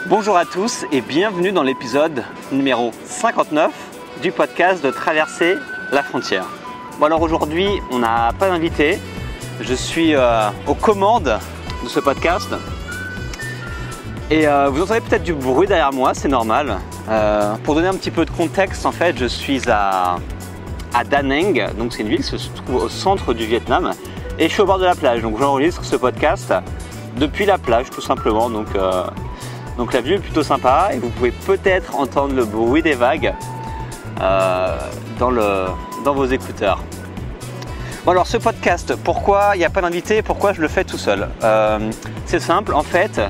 Bonjour à tous et bienvenue dans l'épisode numéro 59 du podcast de Traverser la frontière. Bon alors aujourd'hui on n'a pas d'invité, je suis aux commandes de ce podcast et vous entendez peut-être du bruit derrière moi, c'est normal. Pour donner un petit peu de contexte, en fait je suis à Da Nang, donc c'est une ville qui se trouve au centre du Vietnam et je suis au bord de la plage, donc j'enregistre ce podcast depuis la plage tout simplement. Donc la vue est plutôt sympa et vous pouvez peut-être entendre le bruit des vagues dans vos écouteurs. Bon alors ce podcast, pourquoi il n'y a pas d'invité, pourquoi je le fais tout seul? C'est simple, en fait,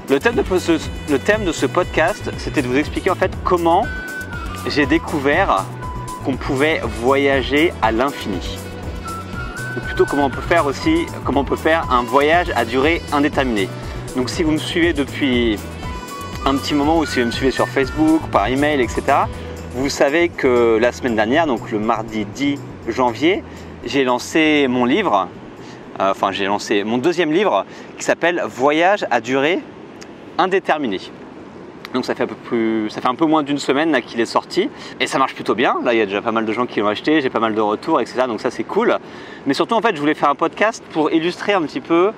le thème de ce podcast, c'était de vous expliquer en fait comment j'ai découvert qu'on pouvait voyager à l'infini. Ou plutôt comment on peut faire un voyage à durée indéterminée. Donc si vous me suivez depuis un petit moment ou si vous me suivez sur Facebook, par email, etc., vous savez que la semaine dernière, donc le mardi 10 janvier, j'ai lancé mon livre, j'ai lancé mon deuxième livre qui s'appelle Voyage à durée indéterminée. Donc ça fait un peu moins d'une semaine là, qu'il est sorti et ça marche plutôt bien. Là il y a déjà pas mal de gens qui l'ont acheté, j'ai pas mal de retours, etc. Donc ça c'est cool. Mais surtout en fait je voulais faire un podcast pour illustrer un petit peu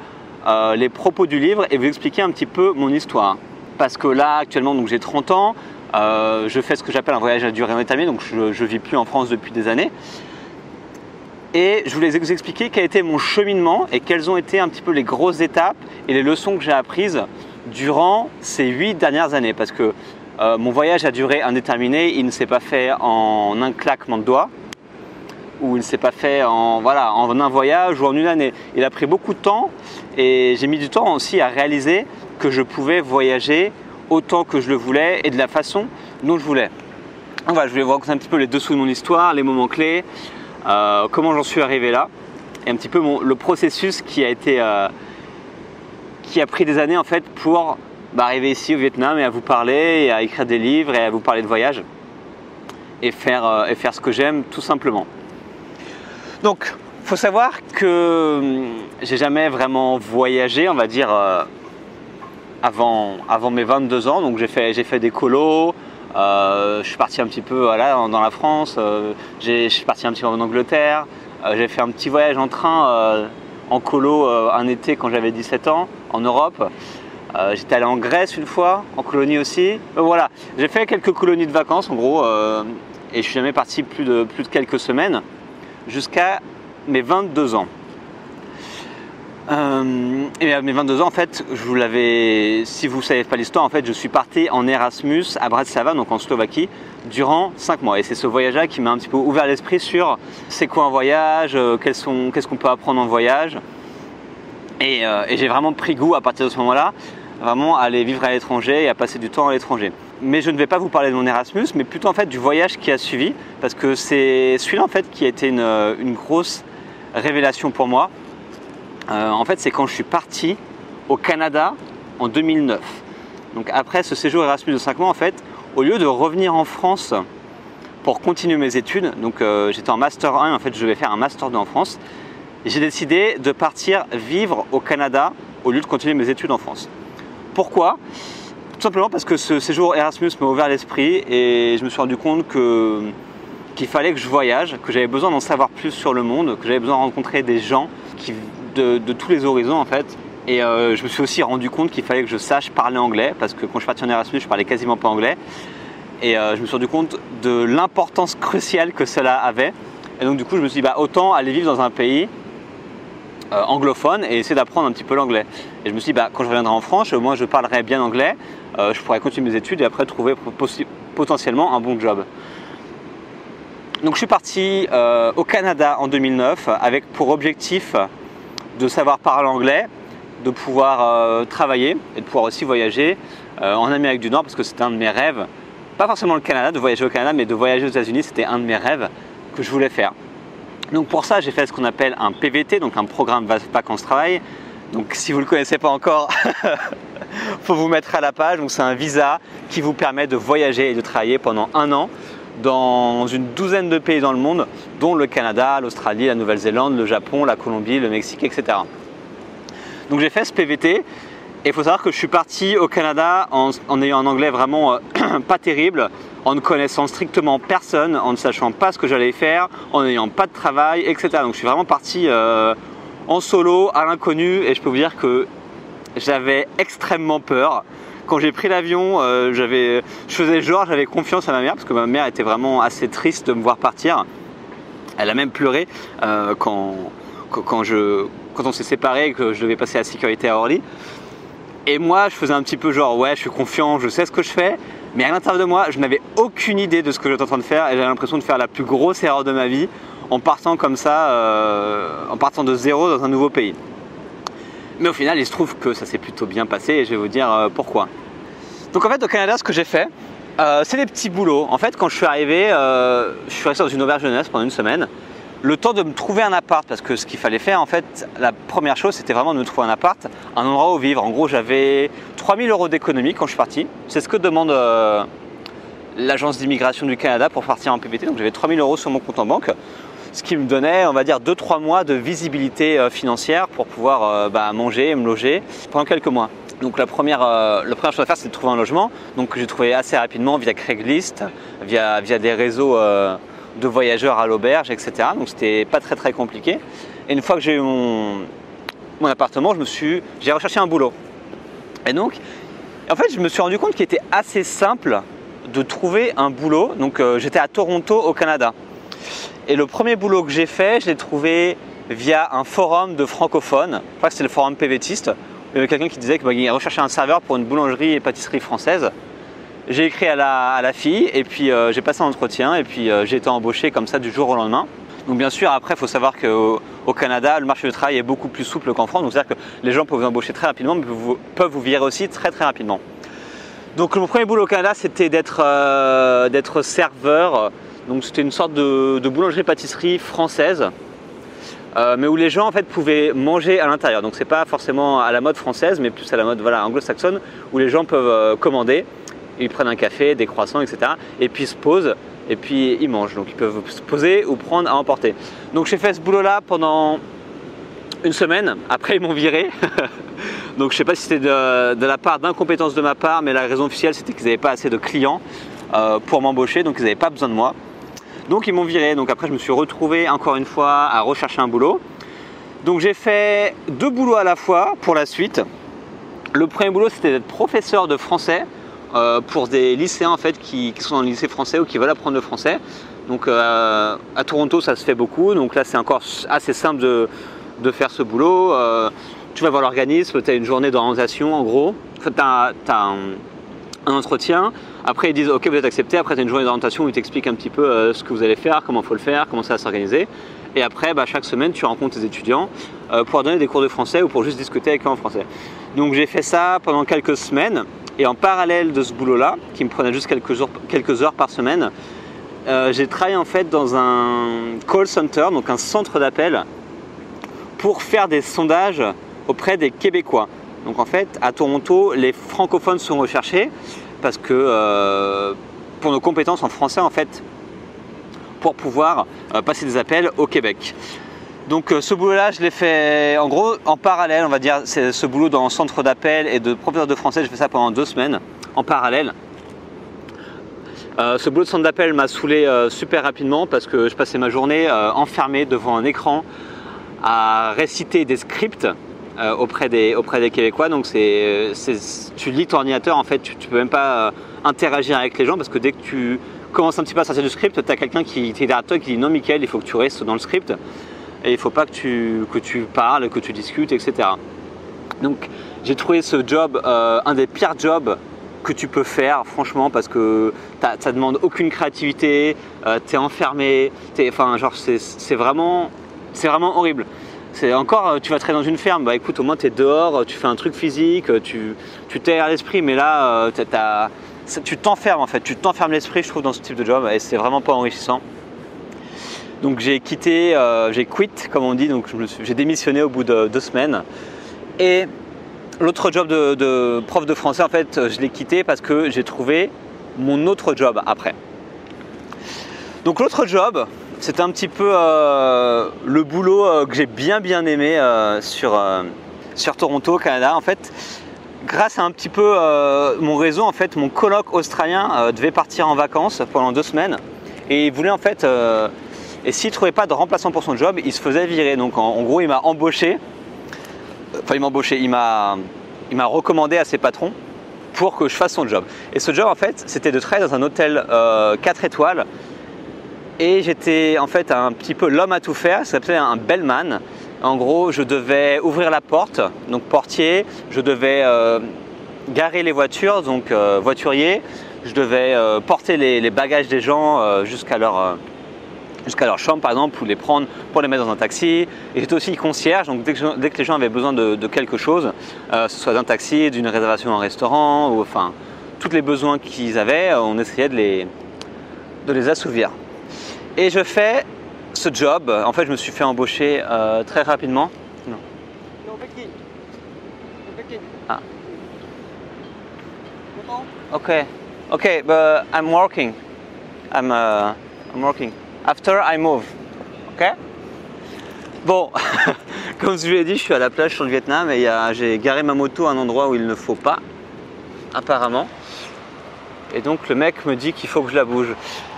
les propos du livre et vous expliquer un petit peu mon histoire. Parce que là actuellement donc j'ai 30 ans, je fais ce que j'appelle un voyage à durée indéterminée, donc je vis plus en France depuis des années. Et je voulais vous expliquer quel était mon cheminement et quelles ont été un petit peu les grosses étapes et les leçons que j'ai apprises durant ces 8 dernières années. Parce que mon voyage à durée indéterminée, il ne s'est pas fait en un claquement de doigts ou il ne s'est pas fait en un voyage ou en une année. Il a pris beaucoup de temps et j'ai mis du temps aussi à réaliser que je pouvais voyager autant que je le voulais et de la façon dont je voulais. Donc voilà, je voulais vous raconter un petit peu les dessous de mon histoire, les moments clés, comment j'en suis arrivé là et un petit peu le processus qui a pris des années en fait pour arriver ici au Vietnam et à vous parler et à écrire des livres et à vous parler de voyage et faire ce que j'aime tout simplement. Donc il faut savoir que j'ai jamais vraiment voyagé, on va dire avant mes 22 ans. Donc j'ai fait des colos, je suis parti un petit peu dans la France, je suis parti un petit peu en Angleterre, j'ai fait un petit voyage en train en colo un été quand j'avais 17 ans en Europe. J'étais allé en Grèce une fois, en colonie aussi. Voilà, j'ai fait quelques colonies de vacances en gros et je suis jamais parti plus de quelques semaines jusqu'à mes 22 ans. Et à mes 22 ans, en fait, si vous ne savez pas l'histoire, en fait, je suis parti en Erasmus à Bratislava, donc en Slovaquie, durant 5 mois. Et c'est ce voyage-là qui m'a un petit peu ouvert l'esprit sur c'est quoi un voyage, qu'est-ce qu'on peut apprendre en voyage. Et j'ai vraiment pris goût à partir de ce moment-là, vraiment à aller vivre à l'étranger et à passer du temps à l'étranger. Mais je ne vais pas vous parler de mon Erasmus, mais plutôt en fait du voyage qui a suivi, parce que c'est celui-là en fait qui a été une grosse révélation pour moi. En fait, c'est quand je suis parti au Canada en 2009. Donc après ce séjour Erasmus de 5 mois, en fait, au lieu de revenir en France pour continuer mes études, donc j'étais en Master 1, en fait je vais faire un Master 2 en France, j'ai décidé de partir vivre au Canada au lieu de continuer mes études en France. Pourquoi? Tout simplement parce que ce séjour Erasmus m'a ouvert l'esprit et je me suis rendu compte qu'il fallait que je voyage, que j'avais besoin d'en savoir plus sur le monde, que j'avais besoin de rencontrer des gens de tous les horizons en fait. Et je me suis aussi rendu compte qu'il fallait que je sache parler anglais parce que quand je suis parti en Erasmus, je parlais quasiment pas anglais. Et je me suis rendu compte de l'importance cruciale que cela avait. Et donc du coup, je me suis dit autant aller vivre dans un pays anglophone et essayer d'apprendre un petit peu l'anglais. Et je me suis dit quand je reviendrai en France, moi je parlerai bien anglais, je pourrais continuer mes études et après trouver potentiellement un bon job. Donc je suis parti au Canada en 2009 avec pour objectif de savoir parler anglais, de pouvoir travailler et de pouvoir aussi voyager en Amérique du Nord parce que c'était un de mes rêves. Pas forcément le Canada, de voyager au Canada, mais de voyager aux États-Unis, c'était un de mes rêves que je voulais faire. Donc pour ça, j'ai fait ce qu'on appelle un PVT, donc un programme vacances-travail. Donc si vous ne le connaissez pas encore, il faut vous mettre à la page. Donc c'est un visa qui vous permet de voyager et de travailler pendant 1 an dans une douzaine de pays dans le monde, dont le Canada, l'Australie, la Nouvelle-Zélande, le Japon, la Colombie, le Mexique, etc. Donc j'ai fait ce PVT Et il faut savoir que je suis parti au Canada en ayant un anglais vraiment pas terrible, en ne connaissant strictement personne, en ne sachant pas ce que j'allais faire, en n'ayant pas de travail, etc. Donc je suis vraiment parti en solo, à l'inconnu, et je peux vous dire que j'avais extrêmement peur. Quand j'ai pris l'avion, je faisais genre, j'avais confiance à ma mère, parce que ma mère était vraiment assez triste de me voir partir. Elle a même pleuré quand on s'est séparés et que je devais passer la sécurité à Orly. Et moi, je faisais un petit peu genre, ouais, je suis confiant, je sais ce que je fais. Mais à l'intérieur de moi, je n'avais aucune idée de ce que j'étais en train de faire. Et j'avais l'impression de faire la plus grosse erreur de ma vie en partant comme ça, en partant de zéro dans un nouveau pays. Mais au final, il se trouve que ça s'est plutôt bien passé et je vais vous dire pourquoi. Donc en fait, au Canada, ce que j'ai fait, c'est des petits boulots. En fait, quand je suis arrivé, je suis resté dans une auberge de jeunesse pendant une semaine. Le temps de me trouver un appart, parce que ce qu'il fallait faire, en fait, la première chose, c'était vraiment de me trouver un appart, un endroit où vivre. En gros, j'avais 3 000 € d'économie quand je suis parti. C'est ce que demande l'agence d'immigration du Canada pour partir en PPT. Donc j'avais 3 000 € sur mon compte en banque, ce qui me donnait, on va dire, 2-3 mois de visibilité financière pour pouvoir manger et me loger pendant quelques mois. Donc la première chose à faire, c'est de trouver un logement. Donc j'ai trouvé assez rapidement via Craigslist, via des réseaux de voyageurs à l'auberge, etc. Donc c'était pas très compliqué. Et une fois que j'ai eu mon appartement, j'ai recherché un boulot. Et donc, en fait, je me suis rendu compte qu'il était assez simple de trouver un boulot. Donc j'étais à Toronto au Canada. Et le premier boulot que j'ai fait, je l'ai trouvé via un forum de francophones. Je crois que c'était le forum PVTiste. Il y avait quelqu'un qui disait qu'il recherchait un serveur pour une boulangerie et pâtisserie française. J'ai écrit à la fille et puis j'ai passé un entretien et puis j'ai été embauché comme ça du jour au lendemain. Donc bien sûr, après, il faut savoir qu'au Canada, le marché du travail est beaucoup plus souple qu'en France. Donc c'est-à-dire que les gens peuvent vous embaucher très rapidement, mais peuvent vous virer aussi très rapidement. Donc mon premier boulot au Canada, c'était d'être serveur. Donc c'était une sorte de boulangerie-pâtisserie française, mais où les gens en fait pouvaient manger à l'intérieur. Donc c'est pas forcément à la mode française, mais plus à la mode anglo-saxonne, où les gens peuvent commander. Ils prennent un café, des croissants, etc. Et puis ils se posent et puis ils mangent. Donc ils peuvent se poser ou prendre à emporter. Donc j'ai fait ce boulot-là pendant une semaine. Après ils m'ont viré. Donc je ne sais pas si c'était de la part d'incompétence de ma part, mais la raison officielle c'était qu'ils n'avaient pas assez de clients pour m'embaucher. Donc ils n'avaient pas besoin de moi. Donc ils m'ont viré. Donc après je me suis retrouvé encore une fois à rechercher un boulot. Donc j'ai fait 2 boulots à la fois pour la suite. Le premier boulot c'était d'être professeur de français. Pour des lycéens en fait qui sont dans le lycée français ou qui veulent apprendre le français. Donc à Toronto ça se fait beaucoup, donc là c'est encore assez simple de faire ce boulot. Tu vas voir l'organisme, tu as une journée d'orientation en gros, tu as un entretien, après ils disent ok vous êtes accepté, après tu as une journée d'orientation où ils t'expliquent un petit peu ce que vous allez faire, comment il faut le faire, comment ça va s'organiser. Et après chaque semaine tu rencontres tes étudiants pour leur donner des cours de français ou pour juste discuter avec eux en français. Donc j'ai fait ça pendant quelques semaines. Et en parallèle de ce boulot-là, qui me prenait juste quelques heures par semaine, j'ai travaillé en fait dans un call center, donc un centre d'appel, pour faire des sondages auprès des Québécois. Donc en fait, à Toronto, les francophones sont recherchés parce que pour nos compétences en français, en fait, pour pouvoir passer des appels au Québec. Donc ce boulot-là, je l'ai fait en gros en parallèle, on va dire, c'est ce boulot dans le centre d'appel et de professeur de français, j'ai fait ça pendant 2 semaines en parallèle. Ce boulot de centre d'appel m'a saoulé super rapidement parce que je passais ma journée enfermé devant un écran à réciter des scripts auprès des Québécois. Donc tu lis ton ordinateur, en fait, tu ne peux même pas interagir avec les gens parce que dès que tu commences un petit peu à sortir du script, tu as quelqu'un qui est derrière toi qui dit non Mickaël, il faut que tu restes dans le script. Et il ne faut pas que tu parles, que tu discutes, etc. Donc j'ai trouvé ce job un des pires jobs que tu peux faire, franchement, parce que ça demande aucune créativité, tu es enfermé, c'est vraiment horrible. C'est encore, tu vas travailler dans une ferme, bah écoute, au moins tu es dehors, tu fais un truc physique, tu t'aères l'esprit, mais là tu t'enfermes en fait, tu t'enfermes l'esprit, je trouve, dans ce type de job, et c'est vraiment pas enrichissant. Donc j'ai quitté, j'ai quit comme on dit, donc j'ai démissionné au bout de 2 semaines. Et l'autre job de prof de français, en fait, je l'ai quitté parce que j'ai trouvé mon autre job après. Donc l'autre job, c'était un petit peu le boulot que j'ai bien aimé sur Toronto, au Canada. En fait, grâce à un petit peu mon réseau, en fait, mon coloc australien devait partir en vacances pendant 2 semaines et il voulait en fait, et s'il ne trouvait pas de remplaçant pour son job, il se faisait virer. Donc en gros, il m'a embauché, il m'a recommandé à ses patrons pour que je fasse son job. Et ce job, en fait, c'était de travailler dans un hôtel 4 étoiles et j'étais en fait un petit peu l'homme à tout faire, ça s'appelait un bellman. En gros, je devais ouvrir la porte, donc portier, je devais garer les voitures, donc voiturier, je devais porter les bagages des gens jusqu'à leur chambre par exemple, ou les prendre pour les mettre dans un taxi. Et j'étais aussi concierge, donc dès que les gens avaient besoin de quelque chose, ce soit d'un taxi, d'une réservation en restaurant, ou enfin, tous les besoins qu'ils avaient, on essayait de les assouvir. Et je fais ce job, en fait je me suis fait embaucher très rapidement. Non. Ah. Okay, but I'm working. I'm working. After I move. Okay? Bon, comme je vous l'ai dit, je suis à la plage sur le Vietnam et j'ai garé ma moto à un endroit où il ne faut pas, apparemment. Et donc le mec me dit qu'il faut que je la bouge.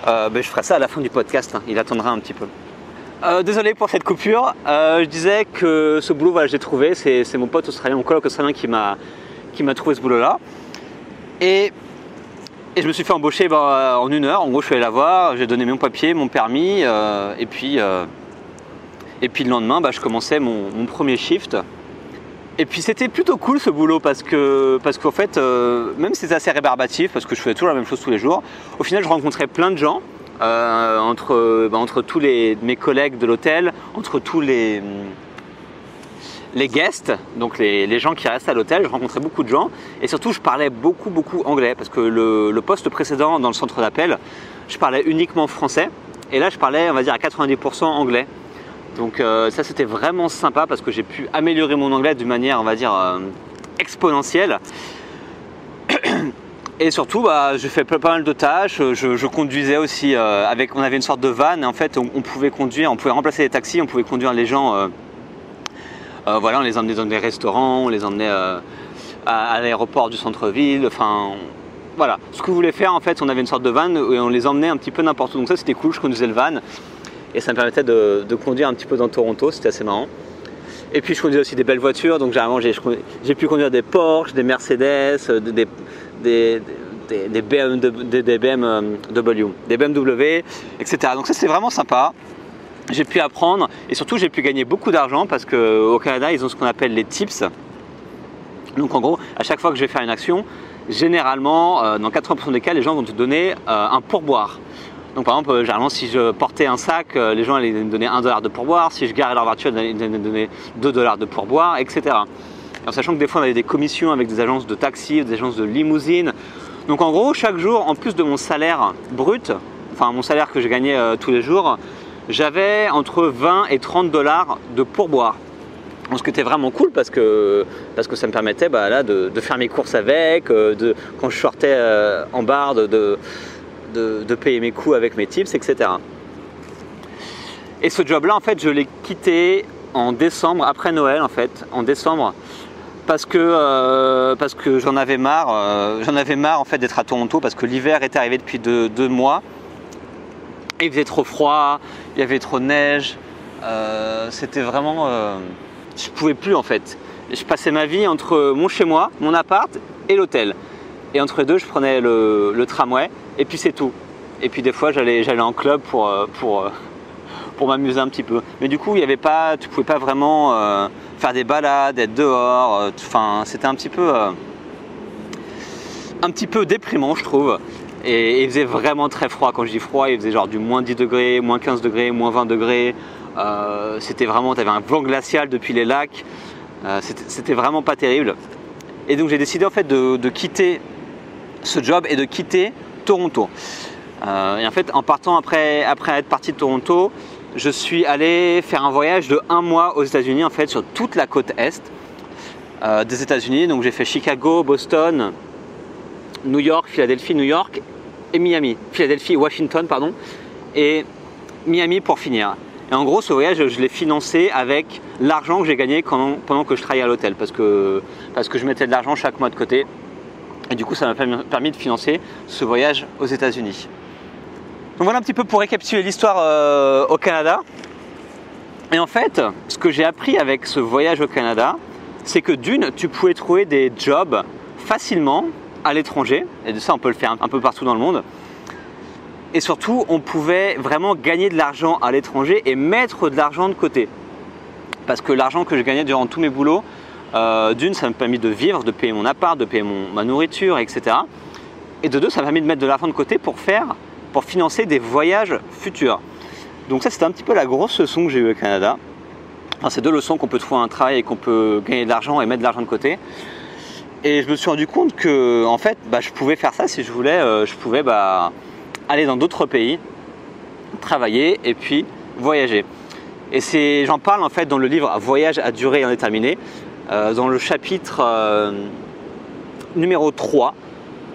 Je ferai ça à la fin du podcast, hein. Il attendra un petit peu. Désolé pour cette coupure. Je disais que ce boulot, voilà, j'ai trouvé. C'est mon pote australien, mon coloc australien qui m'a trouvé ce boulot-là. Et je me suis fait embaucher en 1 heure. En gros, je suis allé la voir, j'ai donné mon papier, mon permis. Et puis le lendemain, je commençais mon premier shift. Et puis c'était plutôt cool ce boulot parce qu'en fait, même si c'était assez rébarbatif, parce que je faisais toujours la même chose tous les jours, au final je rencontrais plein de gens, entre tous mes collègues de l'hôtel, entre tous les guests, donc les gens qui restent à l'hôtel, je rencontrais beaucoup de gens et surtout je parlais beaucoup anglais parce que le poste précédent dans le centre d'appel, je parlais uniquement français et là je parlais, on va dire, à 90% anglais. Donc ça c'était vraiment sympa parce que j'ai pu améliorer mon anglais d'une manière, on va dire, exponentielle. Et surtout, j'ai fait pas mal de tâches. Je conduisais aussi on avait une sorte de van et en fait on pouvait remplacer les taxis, on pouvait conduire les gens. Voilà, on les emmenait dans des restaurants, on les emmenait à l'aéroport du centre-ville. Enfin, voilà, ce que vous voulez faire en fait, on avait une sorte de van et on les emmenait un petit peu n'importe où. Donc ça c'était cool, je conduisais le van. Et ça me permettait de conduire un petit peu dans Toronto, c'était assez marrant. Et puis je conduisais aussi des belles voitures, donc généralement j'ai pu conduire des Porsche, des Mercedes, des BMW, etc. Donc ça c'est vraiment sympa. J'ai pu apprendre et surtout j'ai pu gagner beaucoup d'argent parce qu'au Canada ils ont ce qu'on appelle les tips. Donc en gros, à chaque fois que je vais faire une action, généralement dans 80% des cas, les gens vont te donner un pourboire. Donc par exemple, généralement si je portais un sac, les gens allaient me donner $1 de pourboire. Si je garais leur voiture, ils allaient me donner $2 de pourboire, etc. En sachant que des fois on avait des commissions avec des agences de taxi, des agences de limousine. Donc en gros, chaque jour, en plus de mon salaire brut, enfin mon salaire que je gagnais tous les jours, j'avais entre 20 et $30 de pourboire. Donc, ce qui était vraiment cool parce que ça me permettait de faire mes courses avec, quand je sortais en bar, de payer mes coûts avec mes tips, etc. Et ce job-là, en fait, je l'ai quitté en décembre, après Noël, en fait, en décembre, parce que j'en avais marre. En fait d'être à Toronto parce que l'hiver était arrivé depuis 2 mois. Et il faisait trop froid, il y avait trop de neige. C'était vraiment, je pouvais plus en fait. Je passais ma vie entre mon chez moi, mon appart et l'hôtel. Et entre les deux, je prenais le tramway. Et puis c'est tout. Et puis des fois j'allais en club pour m'amuser un petit peu. Mais du coup tu pouvais pas vraiment faire des balades, être dehors. Enfin c'était un petit peu déprimant je trouve. Et il faisait vraiment très froid. Quand je dis froid, il faisait genre du moins 10 degrés, moins 15 degrés, moins 20 degrés. C'était vraiment, tu avais un vent glacial depuis les lacs. C'était vraiment pas terrible. Et donc j'ai décidé en fait de quitter ce job et de quitter Toronto. Et en fait, en partant après être parti de Toronto, je suis allé faire un voyage de 1 mois aux États-Unis, en fait, sur toute la côte est des États-Unis. Donc j'ai fait Chicago, Boston, New York, Philadelphie, New York et Miami. Philadelphie, Washington, pardon, et Miami pour finir. Et en gros, ce voyage, je l'ai financé avec l'argent que j'ai gagné pendant que je travaillais à l'hôtel, parce que je mettais de l'argent chaque mois de côté. Et du coup, ça m'a permis de financer ce voyage aux États-Unis. Donc voilà un petit peu pour récapituler l'histoire au Canada. Et en fait, ce que j'ai appris avec ce voyage au Canada, c'est que d'une, tu pouvais trouver des jobs facilement à l'étranger. Et de ça, on peut le faire un peu partout dans le monde. Et surtout, on pouvait vraiment gagner de l'argent à l'étranger et mettre de l'argent de côté. Parce que l'argent que je gagnais durant tous mes boulots, d'une, ça m'a permis de vivre, de payer mon appart, de payer ma nourriture, etc. Et de deux, ça m'a permis de mettre de l'argent de côté pour financer des voyages futurs. Donc ça, c'était un petit peu la grosse leçon que j'ai eue au Canada. Enfin, c'est deux leçons qu'on peut trouver un travail et qu'on peut gagner de l'argent et mettre de l'argent de côté. Et je me suis rendu compte que, en fait, je pouvais faire ça si je voulais. Je pouvais aller dans d'autres pays, travailler et puis voyager. Et j'en parle en fait dans le livre Voyage à durée indéterminée, dans le chapitre numéro 3,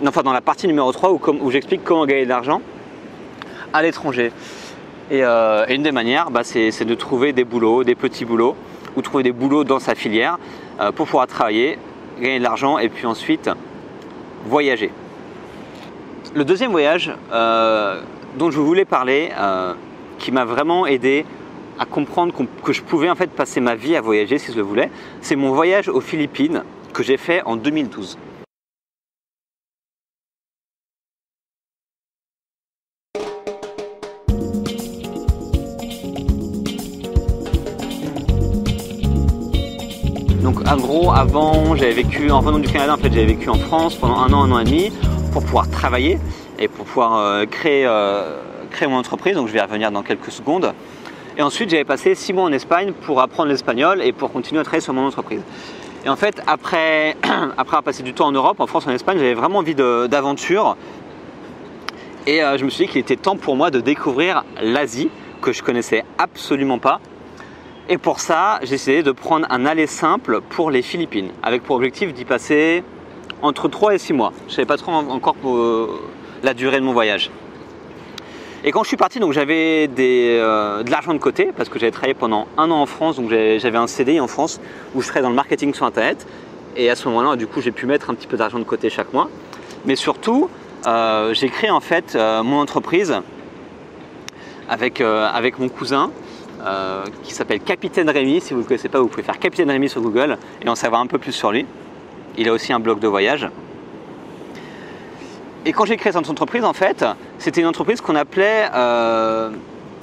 enfin dans la partie numéro 3 où j'explique comment gagner de l'argent à l'étranger. Et une des manières, c'est de trouver des boulots, des petits boulots, ou trouver des boulots dans sa filière pour pouvoir travailler, gagner de l'argent et puis ensuite voyager. Le deuxième voyage dont je voulais parler, qui m'a vraiment aidé à comprendre que je pouvais en fait passer ma vie à voyager si je le voulais, c'est mon voyage aux Philippines que j'ai fait en 2012. Donc en gros, avant, en venant du Canada, en fait, j'avais vécu en France pendant un an et demi pour pouvoir travailler et pour pouvoir créer mon entreprise. Donc je vais y revenir dans quelques secondes. Et ensuite, j'avais passé 6 mois en Espagne pour apprendre l'espagnol et pour continuer à travailler sur mon entreprise. Et en fait, après avoir passé du temps en Europe, en France, en Espagne, j'avais vraiment envie d'aventure. Et je me suis dit qu'il était temps pour moi de découvrir l'Asie, que je connaissais absolument pas. Et pour ça, j'ai décidé de prendre un aller simple pour les Philippines, avec pour objectif d'y passer entre 3 et 6 mois. Je ne savais pas trop encore pour la durée de mon voyage. Et quand je suis parti, donc j'avais de l'argent de côté, parce que j'avais travaillé pendant un an en France, donc j'avais un CDI en France où je travaillais dans le marketing sur Internet. Et à ce moment-là, du coup, j'ai pu mettre un petit peu d'argent de côté chaque mois. Mais surtout, j'ai créé en fait mon entreprise avec mon cousin, qui s'appelle Capitaine Rémi. Si vous ne le connaissez pas, vous pouvez faire Capitaine Rémi sur Google et en savoir un peu plus sur lui. Il a aussi un blog de voyage. Et quand j'ai créé cette entreprise, en fait, c'était une entreprise qu'on appelait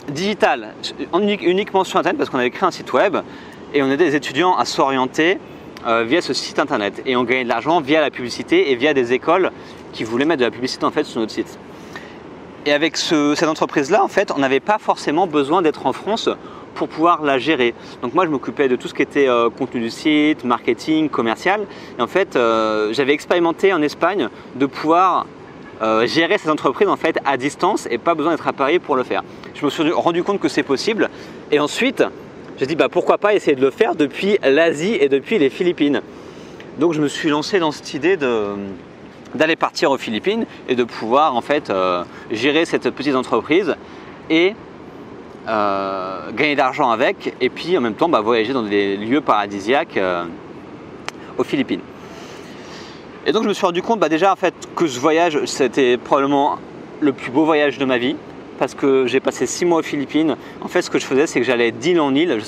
digitale, uniquement sur Internet, parce qu'on avait créé un site web et on aidait les étudiants à s'orienter via ce site Internet. Et on gagnait de l'argent via la publicité et via des écoles qui voulaient mettre de la publicité en fait sur notre site. Et avec cette entreprise-là, en fait, on n'avait pas forcément besoin d'être en France pour pouvoir la gérer. Donc moi, je m'occupais de tout ce qui était contenu du site, marketing, commercial. Et en fait, j'avais expérimenté en Espagne de pouvoir gérer cette entreprise en fait à distance et pas besoin d'être à Paris pour le faire. Je me suis rendu compte que c'est possible. Et ensuite, j'ai dit pourquoi pas essayer de le faire depuis l'Asie et depuis les Philippines. Donc je me suis lancé dans cette idée d'aller partir aux Philippines et de pouvoir en fait gérer cette petite entreprise et gagner de l'argent avec et puis en même temps voyager dans des lieux paradisiaques aux Philippines. Et donc je me suis rendu compte déjà en fait que ce voyage c'était probablement le plus beau voyage de ma vie parce que j'ai passé 6 mois aux Philippines. En fait ce que je faisais c'est que j'allais d'île en île,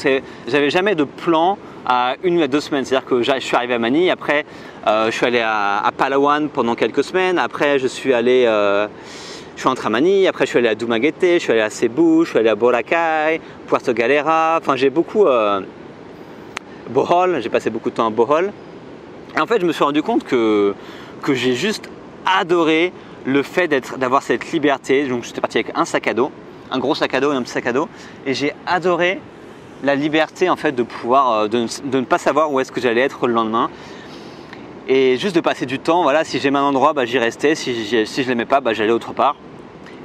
j'avais jamais de plan à 1 ou à 2 semaines, c'est-à-dire que je suis arrivé à Manille, après je suis allé à Palawan pendant quelques semaines, après je suis entré à Manille, après je suis allé à Dumaguete, je suis allé à Cebu, je suis allé à Boracay, Puerto Galera, enfin j'ai beaucoup Bohol, j'ai passé beaucoup de temps à Bohol. Et en fait je me suis rendu compte que j'ai juste adoré le fait d'avoir cette liberté. Donc j'étais parti avec un sac à dos, un gros sac à dos et un petit sac à dos, et j'ai adoré la liberté en fait de pouvoir de ne pas savoir où est-ce que j'allais être le lendemain et juste de passer du temps. Voilà, si j'aimais un endroit, j'y restais, si je l'aimais pas, j'allais autre part.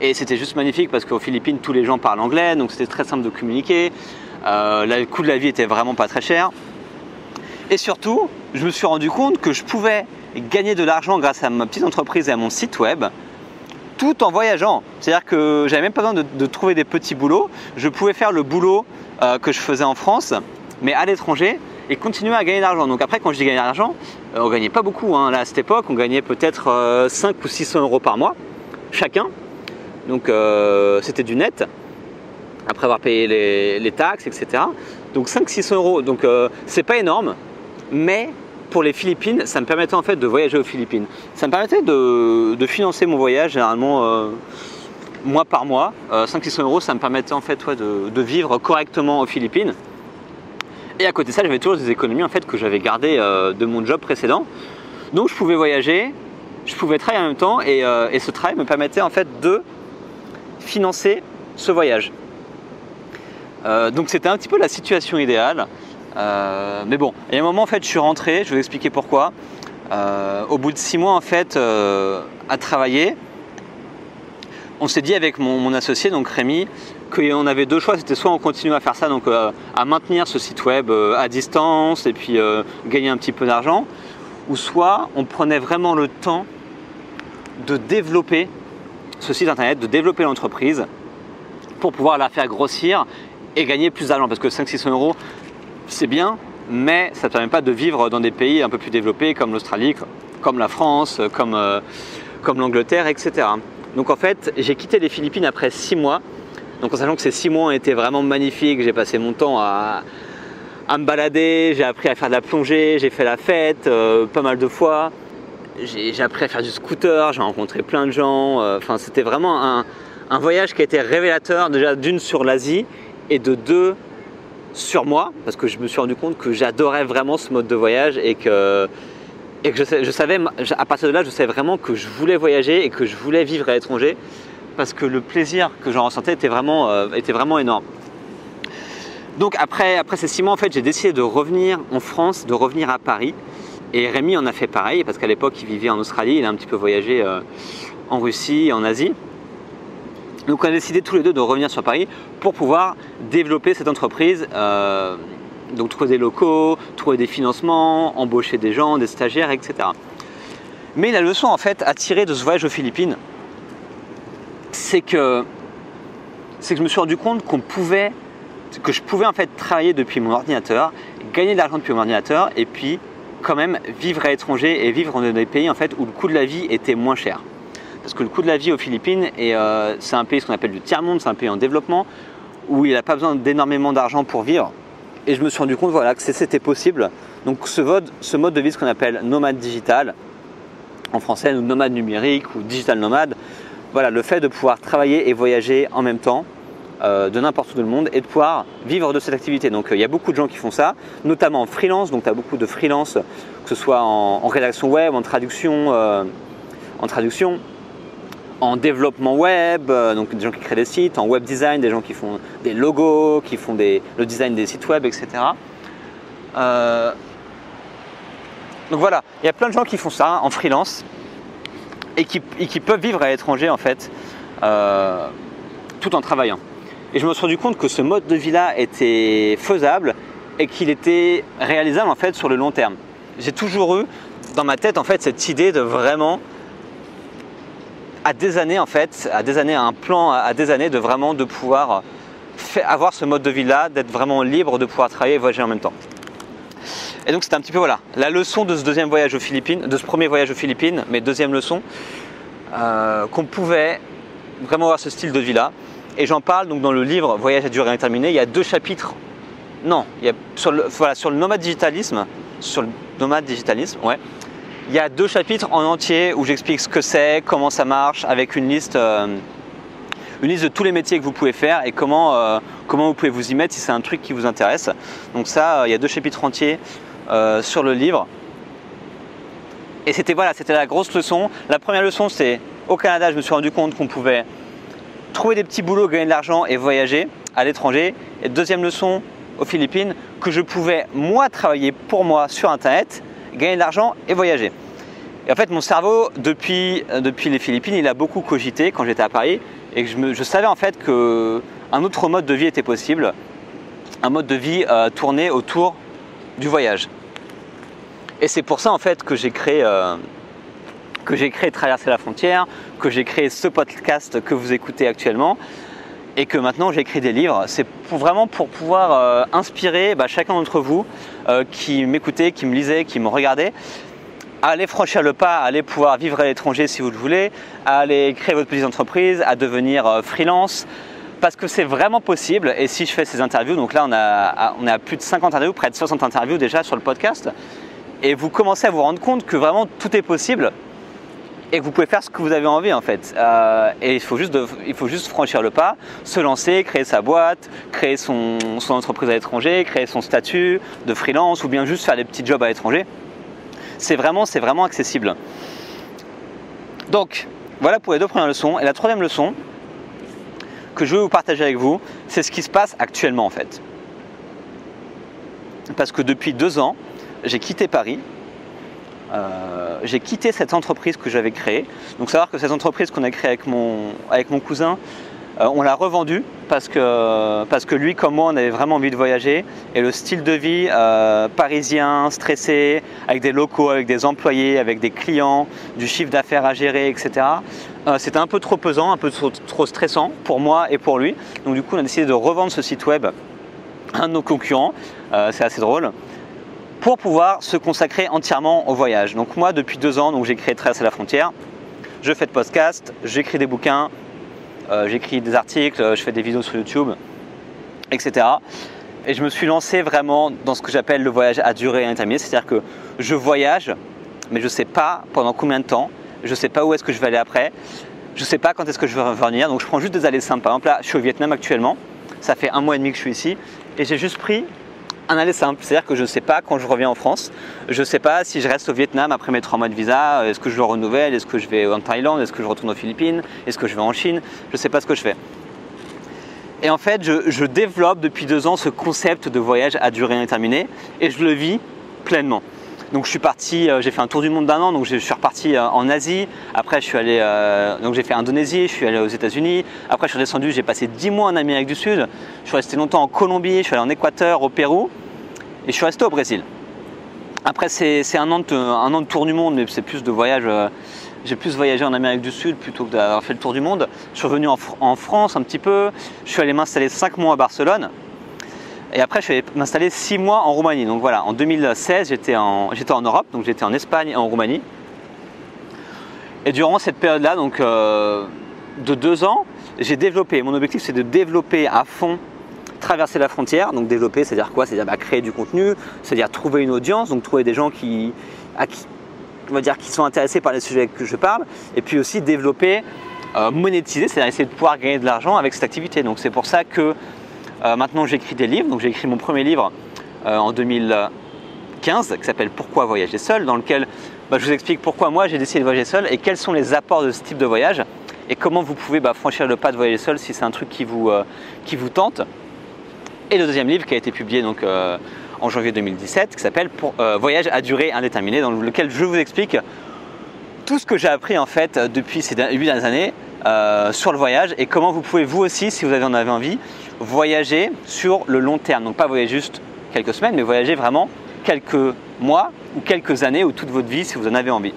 Et c'était juste magnifique parce qu'aux Philippines tous les gens parlent anglais, donc c'était très simple de communiquer. Le coût de la vie était vraiment pas très cher. Et surtout, je me suis rendu compte que je pouvais gagner de l'argent grâce à ma petite entreprise et à mon site web tout en voyageant. C'est-à-dire que j'avais même pas besoin de trouver des petits boulots. Je pouvais faire le boulot que je faisais en France, mais à l'étranger, et continuer à gagner de l'argent. Donc après, quand je dis gagner de l'argent, on gagnait pas beaucoup. Hein. Là, à cette époque, on gagnait peut-être 5 ou 600 euros par mois, chacun. Donc c'était du net, après avoir payé les taxes, etc. Donc 500-600 euros. Donc c'est pas énorme, mais pour les Philippines, ça me permettait en fait de voyager aux Philippines. Ça me permettait de financer mon voyage, généralement mois par mois. 500-600 euros, ça me permettait en fait de vivre correctement aux Philippines. Et à côté de ça, j'avais toujours des économies en fait que j'avais gardées de mon job précédent. Donc je pouvais voyager, je pouvais travailler en même temps, et ce travail me permettait en fait de financer ce voyage. Donc c'était un petit peu la situation idéale. Mais bon, il y a un moment en fait je suis rentré, je vais vous expliquer pourquoi. Au bout de 6 mois en fait à travailler, on s'est dit avec mon associé, donc Rémi, qu'on avait 2 choix. C'était soit on continue à faire ça, donc à maintenir ce site web à distance et puis gagner un petit peu d'argent, ou soit on prenait vraiment le temps de développer ce site internet, de développer l'entreprise pour pouvoir la faire grossir et gagner plus d'argent, parce que 500-600 euros c'est bien, mais ça ne permet pas de vivre dans des pays un peu plus développés comme l'Australie, comme la France, comme l'Angleterre, etc. Donc en fait, j'ai quitté les Philippines après 6 mois. Donc en sachant que ces 6 mois ont été vraiment magnifiques, j'ai passé mon temps à me balader, j'ai appris à faire de la plongée, j'ai fait la fête pas mal de fois. J'ai appris à faire du scooter, j'ai rencontré plein de gens. Enfin, c'était vraiment un voyage qui a été révélateur, déjà d'une sur l'Asie et de 2 sur moi, parce que je me suis rendu compte que j'adorais vraiment ce mode de voyage et que je savais, à partir de là, je savais vraiment que je voulais voyager et que je voulais vivre à l'étranger, parce que le plaisir que j'en ressentais était vraiment énorme. Donc après ces 6 mois, en fait, j'ai décidé de revenir en France, de revenir à Paris. Et Rémi en a fait pareil, parce qu'à l'époque, il vivait en Australie, il a un petit peu voyagé en Russie, en Asie. Donc on a décidé tous les deux de revenir sur Paris pour pouvoir développer cette entreprise, donc trouver des locaux, trouver des financements, embaucher des gens, des stagiaires, etc. Mais la leçon en fait à tirer de ce voyage aux Philippines, c'est que je me suis rendu compte que je pouvais en fait travailler depuis mon ordinateur, gagner de l'argent depuis mon ordinateur, et puis quand même vivre à l'étranger et vivre dans des pays en fait où le coût de la vie était moins cher. Parce que le coût de la vie aux Philippines, c'est un pays ce qu'on appelle du tiers-monde, c'est un pays en développement, où il n'a pas besoin d'énormément d'argent pour vivre. Et je me suis rendu compte voilà, que c'était possible. Donc ce mode de vie, ce qu'on appelle nomade digital, en français, ou nomade numérique, ou digital nomade, voilà, le fait de pouvoir travailler et voyager en même temps, de n'importe où dans le monde, et de pouvoir vivre de cette activité. Donc il y a beaucoup de gens qui font ça, notamment en freelance, donc tu as beaucoup de freelance, que ce soit en rédaction web, en traduction, en développement web, donc des gens qui créent des sites, en web design, des gens qui font des logos, qui font le design des sites web, etc. Donc voilà, il y a plein de gens qui font ça en freelance et qui peuvent vivre à l'étranger en fait, tout en travaillant. Et je me suis rendu compte que ce mode de vie-là était faisable et qu'il était réalisable en fait sur le long terme. J'ai toujours eu dans ma tête en fait cette idée de vraiment à des années un plan à des années de pouvoir avoir ce mode de vie là, d'être vraiment libre, de pouvoir travailler et voyager en même temps. Et donc c'était un petit peu voilà la leçon de ce deuxième voyage aux Philippines, de ce premier voyage aux Philippines, mais deuxième leçon, qu'on pouvait vraiment avoir ce style de vie là. Et j'en parle donc dans le livre Voyage à durée indéterminée. Il y a 2 chapitres. Non, il y a sur le nomade digitalisme, ouais. Il y a 2 chapitres en entier où j'explique ce que c'est, comment ça marche, avec une liste de tous les métiers que vous pouvez faire et comment vous pouvez vous y mettre si c'est un truc qui vous intéresse. Donc ça, il y a 2 chapitres entiers sur le livre. Et c'était la grosse leçon. La première leçon, c'est au Canada, je me suis rendu compte qu'on pouvait trouver des petits boulots, gagner de l'argent et voyager à l'étranger. Et deuxième leçon aux Philippines, que je pouvais moi travailler pour moi sur internet, gagner de l'argent et voyager. Et en fait mon cerveau depuis les Philippines, il a beaucoup cogité quand j'étais à Paris, et que je savais en fait qu'un autre mode de vie était possible, un mode de vie tourné autour du voyage. Et c'est pour ça en fait que j'ai créé que j'ai créé Traverser la frontière, que j'ai créé ce podcast que vous écoutez actuellement et que maintenant j'écris des livres. C'est vraiment pour pouvoir inspirer chacun d'entre vous qui m'écoutez, qui me lisez, qui me regardez, à aller franchir le pas, à aller pouvoir vivre à l'étranger si vous le voulez, à aller créer votre petite entreprise, à devenir freelance. Parce que c'est vraiment possible, et si je fais ces interviews, donc là on a plus de 50 interviews, près de 60 interviews déjà sur le podcast, et vous commencez à vous rendre compte que vraiment tout est possible et que vous pouvez faire ce que vous avez envie en fait. Et il faut juste franchir le pas, se lancer, créer sa boîte, créer son entreprise à l'étranger, créer son statut de freelance ou bien juste faire des petits jobs à l'étranger. C'est vraiment accessible. Donc voilà pour les 2 premières leçons. Et la 3e leçon que je veux vous partager avec vous, c'est ce qui se passe actuellement en fait. Parce que depuis 2 ans, j'ai quitté Paris, j'ai quitté cette entreprise que j'avais créée. Donc savoir que cette entreprise qu'on a créée avec mon cousin, on l'a revendue parce que lui comme moi on avait vraiment envie de voyager et le style de vie parisien, stressé, avec des locaux, avec des employés, avec des clients, du chiffre d'affaires à gérer, etc. C'était un peu trop pesant, un peu trop stressant pour moi et pour lui. Donc du coup on a décidé de revendre ce site web à un de nos concurrents, c'est assez drôle, pour pouvoir se consacrer entièrement au voyage. Donc moi depuis 2 ans, j'ai créé Traverser la frontière, je fais de podcasts, j'écris des bouquins, j'écris des articles, je fais des vidéos sur YouTube, etc. Et je me suis lancé vraiment dans ce que j'appelle le voyage à durée indéterminée, c'est-à-dire que je voyage, mais je ne sais pas pendant combien de temps, je ne sais pas où est-ce que je vais aller après, je ne sais pas quand est-ce que je vais revenir, donc je prends juste des allées simples. Par exemple là, je suis au Vietnam actuellement, ça fait 1 mois et demi que je suis ici, et j'ai juste pris un aller simple, c'est-à-dire que je ne sais pas quand je reviens en France, je ne sais pas si je reste au Vietnam après mes 3 mois de visa, est-ce que je le renouvelle, est-ce que je vais en Thaïlande, est-ce que je retourne aux Philippines, est-ce que je vais en Chine, je ne sais pas ce que je fais. Et en fait, je développe depuis 2 ans ce concept de voyage à durée indéterminée et je le vis pleinement. Donc je suis parti, j'ai fait un tour du monde d'1 an, donc je suis reparti en Asie, après je suis allé, donc j'ai fait Indonésie, je suis allé aux États-Unis, après je suis redescendu, j'ai passé 10 mois en Amérique du Sud, je suis resté longtemps en Colombie, je suis allé en Équateur, au Pérou et je suis resté au Brésil. Après c'est un an de tour du monde, mais c'est plus de voyage, j'ai plus voyagé en Amérique du Sud plutôt que d'avoir fait le tour du monde. Je suis revenu en France un petit peu, je suis allé m'installer 5 mois à Barcelone. Et après, je suis allé m'installer 6 mois en Roumanie. Donc voilà, en 2016, j'étais en Europe, donc j'étais en Espagne et en Roumanie. Et durant cette période-là, donc de 2 ans, j'ai développé, mon objectif c'est de développer à fond Traverser la frontière. Donc développer, c'est-à-dire quoi? C'est-à-dire créer du contenu, c'est-à-dire trouver une audience, donc trouver des gens qui sont intéressés par les sujets que je parle. Et puis aussi développer, monétiser, c'est-à-dire essayer de pouvoir gagner de l'argent avec cette activité. Donc c'est pour ça que maintenant j'écris des livres, donc j'ai écrit mon premier livre en 2015 qui s'appelle Pourquoi voyager seul, dans lequel je vous explique pourquoi moi j'ai décidé de voyager seul et quels sont les apports de ce type de voyage et comment vous pouvez franchir le pas de voyager seul si c'est un truc qui vous tente. Et le 2e livre qui a été publié donc, en janvier 2017 qui s'appelle Voyage à durée indéterminée, dans lequel je vous explique tout ce que j'ai appris en fait depuis ces 8 dernières années sur le voyage et comment vous pouvez vous aussi, si vous en avez envie, voyager sur le long terme. Donc pas voyager juste quelques semaines, mais voyager vraiment quelques mois ou quelques années ou toute votre vie si vous en avez envie.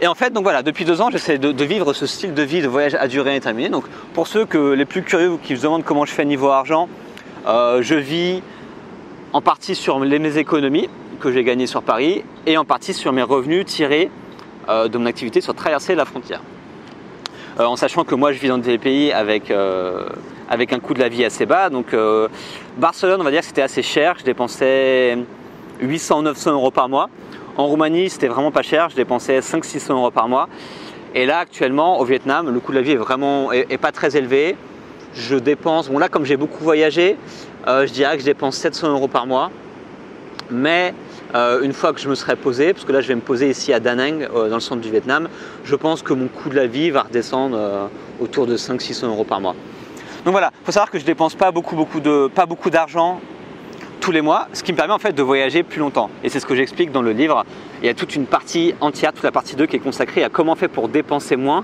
Et en fait, donc voilà, depuis 2 ans, j'essaie de vivre ce style de vie de voyage à durée indéterminée. Donc pour ceux les plus curieux ou qui se demandent comment je fais niveau argent, je vis en partie sur mes économies que j'ai gagnées sur Paris et en partie sur mes revenus tirés de mon activité sur Traverser la frontière. En sachant que moi je vis dans des pays avec un coût de la vie assez bas. Donc Barcelone, on va dire que c'était assez cher, je dépensais 800-900 euros par mois. En Roumanie, c'était vraiment pas cher, je dépensais 500-600 euros par mois. Et là actuellement au Vietnam, le coût de la vie est pas très élevé. Je dépense, bon là comme j'ai beaucoup voyagé, je dirais que je dépense 700 euros par mois. Mais une fois que je me serai posé, parce que là je vais me poser ici à Da Nang, dans le centre du Vietnam, je pense que mon coût de la vie va redescendre autour de 500-600 euros par mois. Donc voilà, il faut savoir que je ne dépense pas beaucoup d'argent tous les mois, ce qui me permet en fait de voyager plus longtemps. Et c'est ce que j'explique dans le livre. Il y a toute une partie entière, toute la partie 2 qui est consacrée à comment on fait pour dépenser moins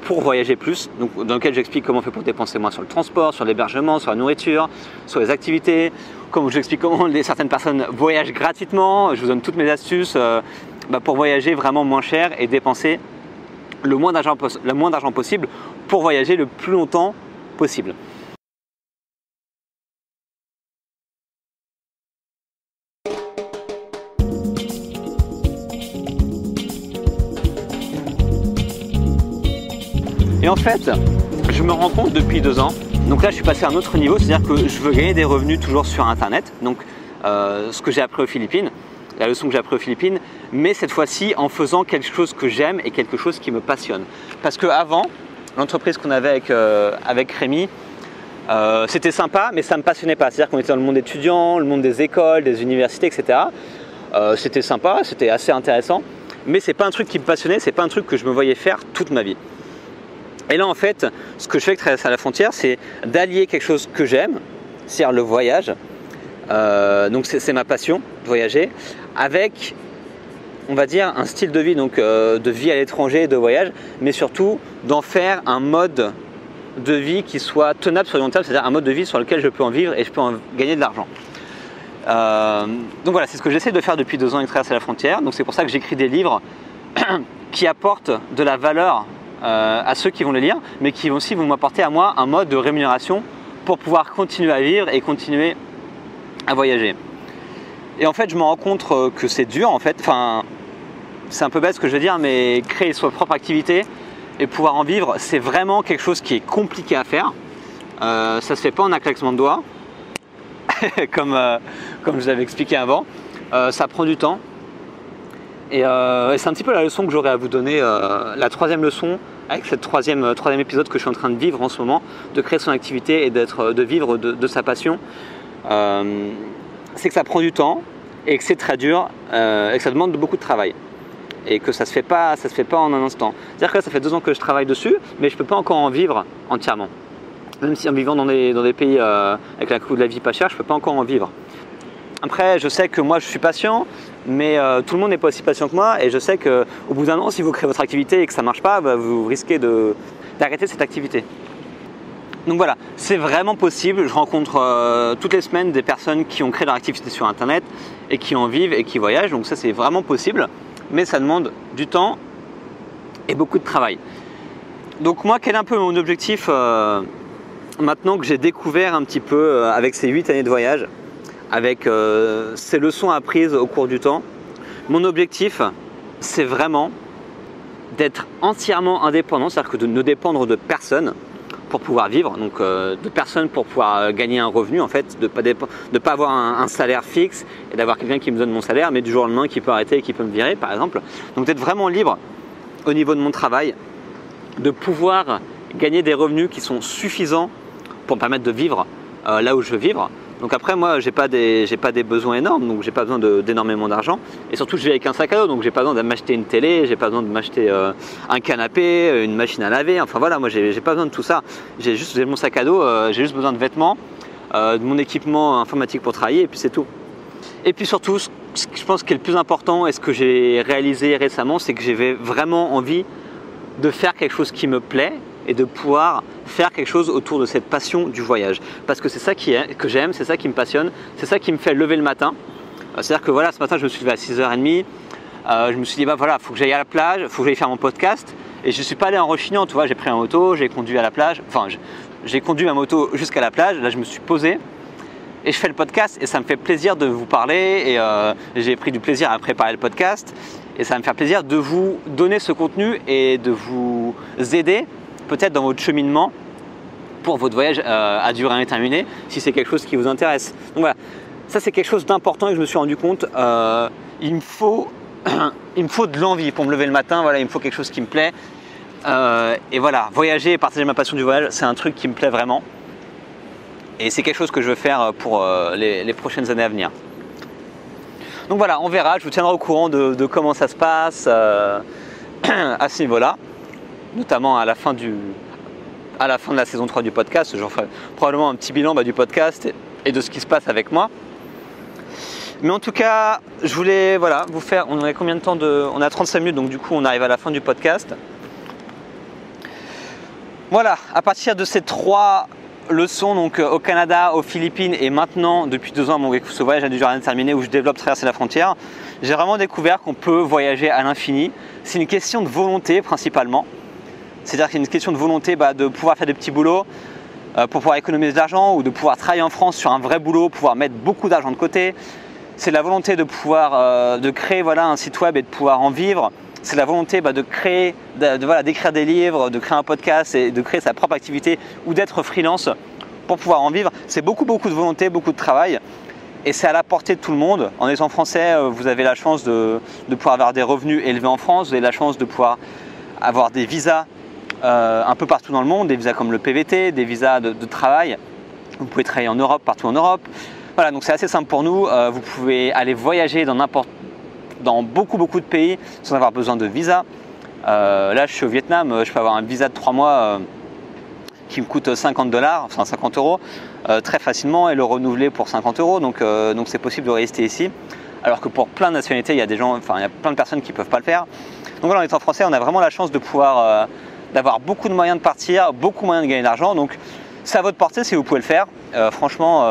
pour voyager plus, donc, dans lequel j'explique comment on fait pour dépenser moins sur le transport, sur l'hébergement, sur la nourriture, sur les activités, comme j'explique comment certaines personnes voyagent gratuitement, je vous donne toutes mes astuces pour voyager vraiment moins cher et dépenser le moins d'argent possible pour voyager le plus longtemps possible. Et en fait, je me rends compte depuis 2 ans, donc là je suis passé à un autre niveau, c'est-à-dire que je veux gagner des revenus toujours sur Internet, donc ce que j'ai appris aux Philippines, la leçon que j'ai appris aux Philippines, mais cette fois-ci en faisant quelque chose que j'aime et quelque chose qui me passionne. Parce qu'avant, l'entreprise qu'on avait avec Rémi, c'était sympa, mais ça ne me passionnait pas. C'est-à-dire qu'on était dans le monde étudiant, le monde des écoles, des universités, etc. C'était sympa, c'était assez intéressant, mais c'est pas un truc qui me passionnait, c'est pas un truc que je me voyais faire toute ma vie. Et là en fait, ce que je fais avec Traverser la frontière, c'est d'allier quelque chose que j'aime, c'est-à-dire le voyage, donc c'est ma passion de voyager, avec, on va dire, un style de vie, donc de vie à l'étranger, de voyage, mais surtout d'en faire un mode de vie qui soit tenable sur le long terme, c'est-à-dire un mode de vie sur lequel je peux en vivre et je peux en gagner de l'argent. Donc voilà, c'est ce que j'essaie de faire depuis 2 ans avec Traverser la frontière, donc c'est pour ça que j'écris des livres qui apportent de la valeur à ceux qui vont les lire, mais qui aussi vont m'apporter à moi un mode de rémunération pour pouvoir continuer à vivre et continuer à voyager. Et en fait, je me rends compte que c'est dur, en fait, enfin, c'est un peu bête ce que je veux dire, mais créer sa propre activité et pouvoir en vivre, c'est vraiment quelque chose qui est compliqué à faire. Ça se fait pas en un claquement de doigts, comme je vous avais expliqué avant. Ça prend du temps. Et c'est un petit peu la leçon que j'aurais à vous donner, la 3e leçon avec cette troisième épisode que je suis en train de vivre en ce moment, de créer son activité et de vivre de sa passion. C'est que ça prend du temps et que c'est très dur et que ça demande beaucoup de travail et que ça se fait pas en un instant. C'est-à-dire que là, ça fait 2 ans que je travaille dessus, mais je peux pas encore en vivre entièrement. Même si en vivant dans des pays avec un coût de la vie pas cher, je peux pas encore en vivre. Après, je sais que moi je suis patient, mais tout le monde n'est pas aussi patient que moi, et je sais qu'au bout d'un an, si vous créez votre activité et que ça ne marche pas, vous risquez d'arrêter cette activité. Donc voilà, c'est vraiment possible. Je rencontre toutes les semaines des personnes qui ont créé leur activité sur Internet et qui en vivent et qui voyagent, donc ça c'est vraiment possible, mais ça demande du temps et beaucoup de travail. Donc moi, quel est un peu mon objectif maintenant que j'ai découvert un petit peu avec ces 8 années de voyage, avec ces leçons apprises au cours du temps? Mon objectif, c'est vraiment d'être entièrement indépendant, c'est-à-dire que de ne dépendre de personne pour pouvoir vivre, donc de personne pour pouvoir gagner un revenu en fait, de pas avoir un salaire fixe et d'avoir quelqu'un qui me donne mon salaire, mais du jour au lendemain qui peut arrêter et qui peut me virer par exemple. Donc d'être vraiment libre au niveau de mon travail, de pouvoir gagner des revenus qui sont suffisants pour me permettre de vivre là où je veux vivre. Donc après, moi, j'ai pas des besoins énormes, donc j'ai pas besoin d'énormément d'argent. Et surtout, je vis avec un sac à dos, donc j'ai pas besoin de m'acheter une télé, j'ai pas besoin de m'acheter un canapé, une machine à laver. Enfin voilà, moi, j'ai pas besoin de tout ça. J'ai mon sac à dos, j'ai juste besoin de vêtements, de mon équipement informatique pour travailler, et puis c'est tout. Et puis surtout, ce que je pense qui est le plus important, et ce que j'ai réalisé récemment, c'est que j'avais vraiment envie de faire quelque chose qui me plaît et de pouvoir faire quelque chose autour de cette passion du voyage. Parce que c'est ça que j'aime, c'est ça qui me passionne, c'est ça qui me fait lever le matin. C'est-à-dire que voilà, ce matin je me suis levé à 6h30, je me suis dit bah voilà, il faut que j'aille à la plage, il faut que j'aille faire mon podcast. Et je ne suis pas allé en rechignant, tu vois, j'ai pris un moto, j'ai conduit à la plage, enfin j'ai conduit ma moto jusqu'à la plage, là je me suis posé et je fais le podcast et ça me fait plaisir de vous parler et j'ai pris du plaisir à préparer le podcast et ça va me faire plaisir de vous donner ce contenu et de vous aider peut-être dans votre cheminement pour votre voyage à durée indéterminée si c'est quelque chose qui vous intéresse. Donc voilà, ça c'est quelque chose d'important et que je me suis rendu compte, il me faut de l'envie pour me lever le matin, voilà, il me faut quelque chose qui me plaît et voilà, voyager et partager ma passion du voyage, c'est un truc qui me plaît vraiment et c'est quelque chose que je veux faire pour les prochaines années à venir. Donc voilà, on verra, je vous tiendrai au courant de comment ça se passe à ce niveau-là, notamment à la fin de la saison 3 du podcast. Je ferai probablement un petit bilan du podcast et de ce qui se passe avec moi. Mais en tout cas, je voulais vous faire, on a combien de temps on a 35 minutes, donc du coup on arrive à la fin du podcast. Voilà, à partir de ces 3 leçons, donc au Canada, aux Philippines et maintenant depuis 2 ans ce voyage à durée indéterminée où je développe Traverser la frontière, j'ai vraiment découvert qu'on peut voyager à l'infini. C'est une question de volonté principalement. C'est-à-dire qu'il y a une question de volonté de pouvoir faire des petits boulots pour pouvoir économiser de l'argent ou de pouvoir travailler en France sur un vrai boulot, pouvoir mettre beaucoup d'argent de côté. C'est la volonté de pouvoir de créer un site web et de pouvoir en vivre. C'est la volonté de créer, d'écrire des livres, de créer un podcast et de créer sa propre activité ou d'être freelance pour pouvoir en vivre. C'est beaucoup de volonté, beaucoup de travail. Et c'est à la portée de tout le monde. En étant français, vous avez la chance de pouvoir avoir des revenus élevés en France. Vous avez la chance de pouvoir avoir des visas un peu partout dans le monde, des visas comme le PVT, des visas de travail. Vous pouvez travailler en Europe, partout en Europe. Voilà, donc c'est assez simple pour nous. Vous pouvez aller voyager dans beaucoup de pays sans avoir besoin de visa. Là, je suis au Vietnam, je peux avoir un visa de 3 mois qui me coûte $50, enfin 50 € très facilement et le renouveler pour 50 €. Donc c'est possible de rester ici. Alors que pour plein de nationalités, il y a plein de personnes qui ne peuvent pas le faire. Donc voilà, en étant français, on a vraiment la chance de pouvoir d'avoir beaucoup de moyens de partir, beaucoup de moyens de gagner de l'argent. Donc c'est à votre portée si vous pouvez le faire. Franchement,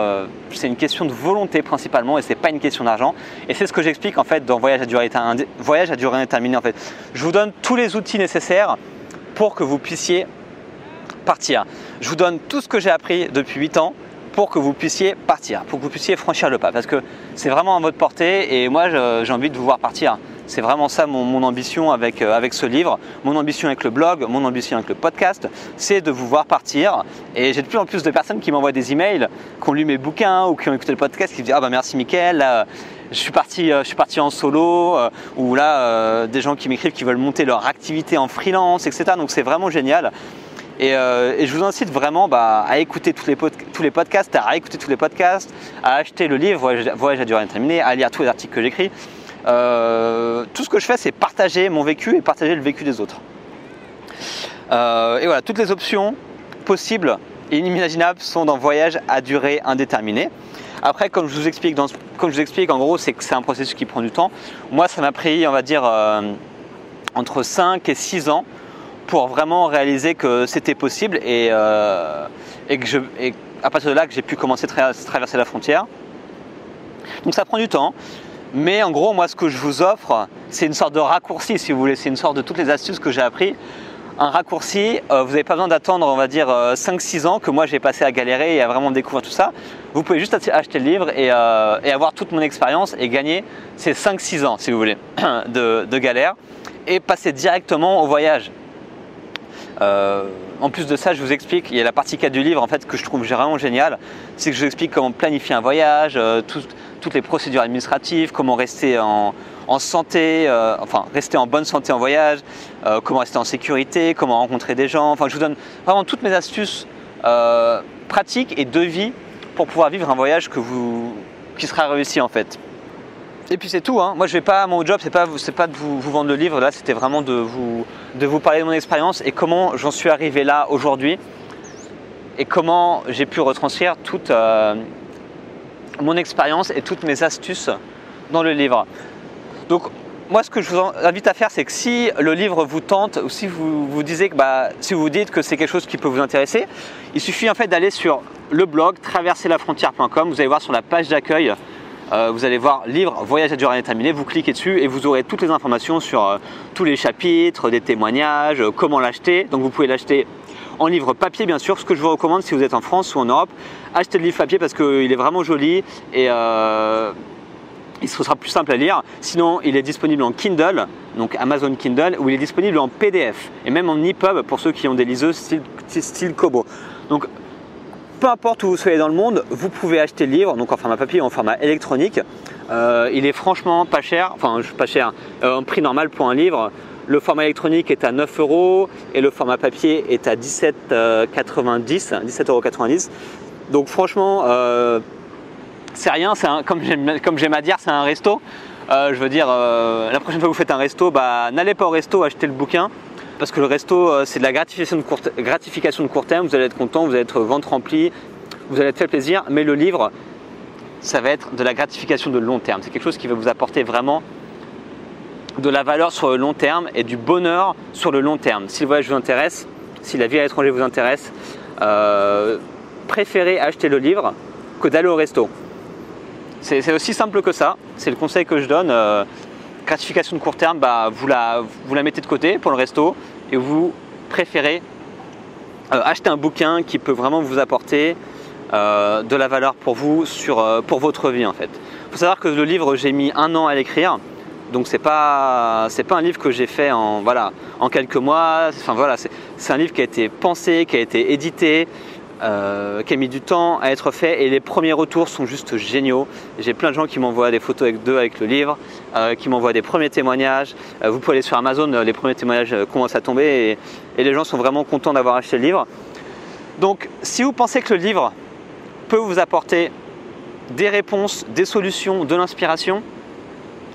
c'est une question de volonté principalement et c'est pas une question d'argent. Et c'est ce que j'explique en fait dans Voyage à durée indéterminée. En fait, je vous donne tous les outils nécessaires pour que vous puissiez partir. Je vous donne tout ce que j'ai appris depuis 8 ans pour que vous puissiez partir, pour que vous puissiez franchir le pas. Parce que c'est vraiment à votre portée et moi j'ai envie de vous voir partir. C'est vraiment ça mon ambition avec ce livre, mon ambition avec le blog, mon ambition avec le podcast, c'est de vous voir partir. Et j'ai de plus en plus de personnes qui m'envoient des emails, qui ont lu mes bouquins ou qui ont écouté le podcast, qui me disent « Ah bah merci Mickaël, là, je suis parti en solo » ou là des gens qui m'écrivent qui veulent monter leur activité en freelance, etc. Donc c'est vraiment génial. Et je vous incite vraiment à écouter tous les podcasts, à réécouter tous les podcasts, à acheter le livre Voyage à durée indéterminée, à lire tous les articles que j'écris. Tout ce que je fais, c'est partager mon vécu et partager le vécu des autres. Et voilà, toutes les options possibles et inimaginables sont dans Voyage à durée indéterminée. Après, comme je vous explique, en gros, c'est que c'est un processus qui prend du temps. Moi, ça m'a pris, on va dire, entre 5 et 6 ans pour vraiment réaliser que c'était possible et à partir de là que j'ai pu commencer à traverser la frontière. Donc ça prend du temps. Mais en gros, moi, ce que je vous offre, c'est une sorte de raccourci, si vous voulez. C'est une sorte de toutes les astuces que j'ai appris. Un raccourci, vous n'avez pas besoin d'attendre, on va dire, 5-6 ans que moi j'ai passé à galérer et à vraiment découvrir tout ça. Vous pouvez juste acheter le livre et avoir toute mon expérience et gagner ces 5-6 ans, si vous voulez, de galère et passer directement au voyage. En plus de ça, je vous explique, il y a la partie 4 du livre en fait que je trouve vraiment génial, c'est que je vous explique comment planifier un voyage, toutes les procédures administratives, comment rester en santé, rester en bonne santé en voyage, comment rester en sécurité, comment rencontrer des gens. Enfin, je vous donne vraiment toutes mes astuces pratiques et de vie pour pouvoir vivre un voyage qui sera réussi en fait. Et puis c'est tout, hein. Moi mon job c'est pas de vous vendre le livre, là c'était vraiment de vous parler de mon expérience et comment j'en suis arrivé là aujourd'hui et comment j'ai pu retranscrire toute mon expérience et toutes mes astuces dans le livre. Donc moi ce que je vous invite à faire, c'est que si le livre vous tente ou si vous dites que c'est quelque chose qui peut vous intéresser, il suffit en fait d'aller sur le blog traverserlafrontière.com, vous allez voir sur la page d'accueil. Vous allez voir livre Voyage à durée indéterminée, vous cliquez dessus et vous aurez toutes les informations sur tous les chapitres, des témoignages, comment l'acheter. Donc vous pouvez l'acheter en livre papier bien sûr. Ce que je vous recommande si vous êtes en France ou en Europe, achetez le livre papier parce qu'il est vraiment joli et il sera plus simple à lire. Sinon il est disponible en Kindle, donc Amazon Kindle, ou il est disponible en PDF et même en EPUB pour ceux qui ont des liseuses style Kobo. Donc peu importe où vous soyez dans le monde, vous pouvez acheter le livre, donc en format papier ou en format électronique. Il est franchement pas cher, en prix normal pour un livre. Le format électronique est à 9 € et le format papier est à 17,90 €. Donc franchement, c'est rien, comme j'aime à dire, c'est un resto. Je veux dire, la prochaine fois que vous faites un resto, n'allez pas au resto acheter le bouquin. Parce que le resto, c'est de la gratification de court terme, vous allez être content, vous allez être ventre rempli, vous allez être fait plaisir, mais le livre, ça va être de la gratification de long terme. C'est quelque chose qui va vous apporter vraiment de la valeur sur le long terme et du bonheur sur le long terme. Si le voyage vous intéresse, si la vie à l'étranger vous intéresse, préférez acheter le livre que d'aller au resto. C'est aussi simple que ça, c'est le conseil que je donne. gratification de court terme, vous la mettez de côté pour le resto et vous préférez acheter un bouquin qui peut vraiment vous apporter de la valeur pour vous, pour votre vie en fait. Il faut savoir que le livre, j'ai mis 1 an à l'écrire. Donc c'est pas un livre que j'ai fait en quelques mois. Enfin voilà, c'est un livre qui a été pensé, qui a été édité, qui a mis du temps à être fait et les premiers retours sont juste géniaux. J'ai plein de gens qui m'envoient des photos avec le livre, qui m'envoient des premiers témoignages. Vous pouvez aller sur Amazon, les premiers témoignages commencent à tomber et les gens sont vraiment contents d'avoir acheté le livre. Donc si vous pensez que le livre peut vous apporter des réponses, des solutions, de l'inspiration,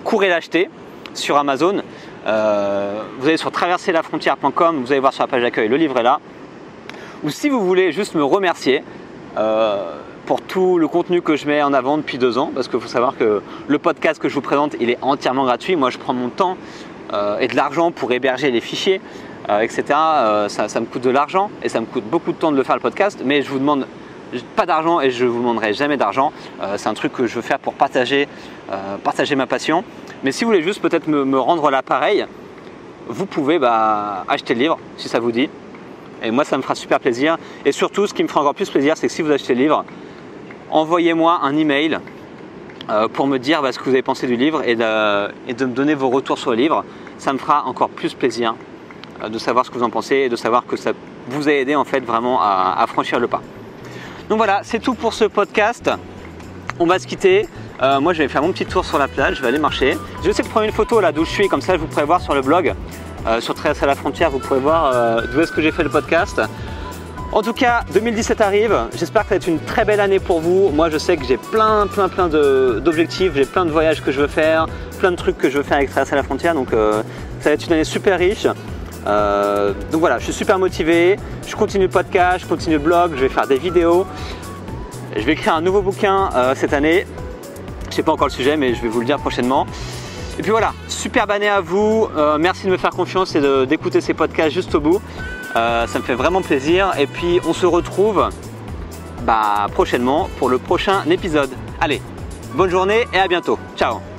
courez l'acheter sur Amazon. Vous allez sur traverserlafrontière.com, vous allez voir sur la page d'accueil, le livre est là. Ou si vous voulez juste me remercier pour tout le contenu que je mets en avant depuis 2 ans, parce qu'il faut savoir que le podcast que je vous présente, il est entièrement gratuit. Moi, je prends mon temps et de l'argent pour héberger les fichiers, etc. Ça me coûte de l'argent et ça me coûte beaucoup de temps de le faire le podcast, mais je vous demande pas d'argent et je vous demanderai jamais d'argent. C'est un truc que je veux faire pour partager ma passion. Mais si vous voulez juste peut-être me rendre l'appareil, vous pouvez acheter le livre si ça vous dit. Et moi, ça me fera super plaisir. Et surtout, ce qui me fera encore plus plaisir, c'est que si vous achetez le livre, envoyez-moi un email pour me dire ce que vous avez pensé du livre et de me donner vos retours sur le livre. Ça me fera encore plus plaisir de savoir ce que vous en pensez et de savoir que ça vous a aidé en fait vraiment à franchir le pas. Donc voilà, c'est tout pour ce podcast. On va se quitter. Moi, je vais faire mon petit tour sur la plage, je vais aller marcher. Je vais essayer de prendre une photo là d'où je suis, comme ça vous pourrez voir sur le blog. Sur Traverser la frontière, vous pourrez voir d'où est-ce que j'ai fait le podcast. En tout cas, 2017 arrive. J'espère que ça va être une très belle année pour vous. Moi, je sais que j'ai plein d'objectifs, j'ai plein de voyages que je veux faire, plein de trucs que je veux faire avec Traverser la frontière. Donc, ça va être une année super riche. Donc voilà, je suis super motivé. Je continue le podcast, je continue le blog, je vais faire des vidéos. Je vais écrire un nouveau bouquin cette année. Je ne sais pas encore le sujet, mais je vais vous le dire prochainement. Et puis voilà, superbe année à vous. Merci de me faire confiance et d'écouter ces podcasts juste au bout. Ça me fait vraiment plaisir. Et puis on se retrouve prochainement pour le prochain épisode. Allez, bonne journée et à bientôt. Ciao.